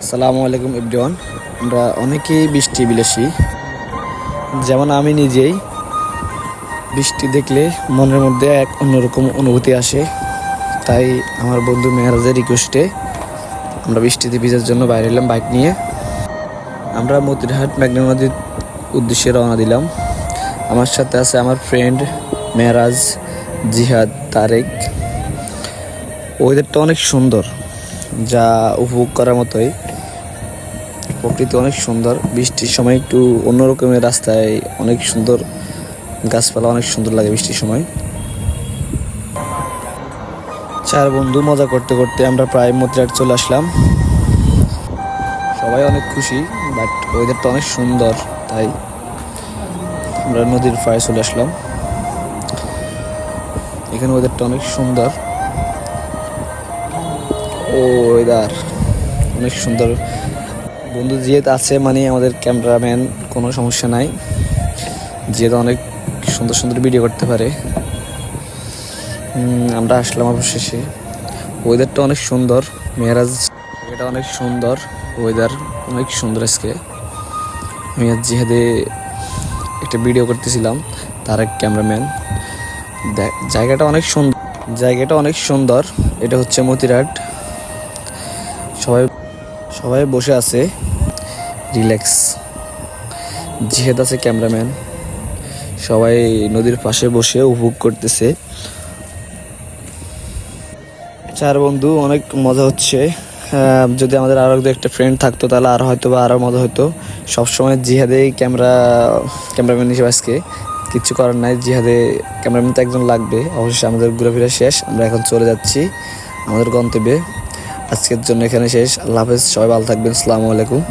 আসসালামু আলাইকুম এভরিওয়ান। আমরা অনেকেই বৃষ্টি বিলাসী, যেমন আমি নিজেই। বৃষ্টি দেখলে মনের মধ্যে এক অন্যরকম অনুভূতি আসে। তাই আমার বন্ধু মেহরাজের রিকোয়েস্টে আমরা বৃষ্টিতে ভিজার জন্য বাইরে এলাম বাইক নিয়ে। আমরা মতিরহাট মেঘনা নদীর উদ্দেশ্যে রওনা দিলাম। আমার সাথে আছে আমার ফ্রেন্ড মেহরাজ, জিহাদ, তারেক। ওয়েদারটা অনেক সুন্দর, যা উপভোগ করার মতোই। প্রকৃতি অনেক সুন্দর। বৃষ্টির সময় একটু অন্যরকমের রাস্তায় অনেক সুন্দর, গাছপালা অনেক সুন্দর লাগে বৃষ্টির সময়। চার বন্ধু মজা করতে করতে আমরা প্রায় মতিরাট চলে আসলাম। সবাই অনেক খুশি, বাট ওয়েদারটা অনেক সুন্দর, তাই আমরা নদীর পাড়ে চলে আসলাম। এখানে ওয়েদারটা অনেক সুন্দর। ও ওয়েদার অনেক সুন্দর। বন্ধু জিয়াদ আছে, মানে আমাদের ক্যামেরাম্যান, কোনো সমস্যা নাই। জিয়াদ অনেক সুন্দর সুন্দর ভিডিও করতে পারে। আমরা আসলাম অবশেষে। ওয়েদারটা অনেক সুন্দর। মেহরাজ, এটা অনেক সুন্দর ওয়েদার, অনেক সুন্দর। আজকে আমি আর জিহাদে একটা ভিডিও করতেছিলাম, তার এক ক্যামেরাম্যান। জায়গাটা অনেক সুন্দর, জায়গাটা অনেক সুন্দর। এটা হচ্ছে মতিরাট। সবাই সবাই বসে আছে রিল্যাক্স। জিহাদ আছে ক্যামেরাম্যান। সবাই নদীর পাশে বসে উপভোগ করতেছে। চার বন্ধু অনেক মজা হচ্ছে। যদি আমাদের আরো একটা ফ্রেন্ড থাকতো তাহলে আর হয়তো বা আরো মজা হতো। সবসময় জিহাদে ক্যামেরাম্যান হিসেবে আজকে কিচ্ছু করার নাই। জিহাদে ক্যামেরাম্যান তো একজন লাগবে। অবশ্যই আমাদের ঘোরাফেরা শেষ, আমরা এখন চলে যাচ্ছি আমাদের গন্তব্যে। আজকের জন্য এখানে শেষ। আল্লাহ হাফেজ, সবাই ভালো থাকবেন। আসসালামু আলাইকুম।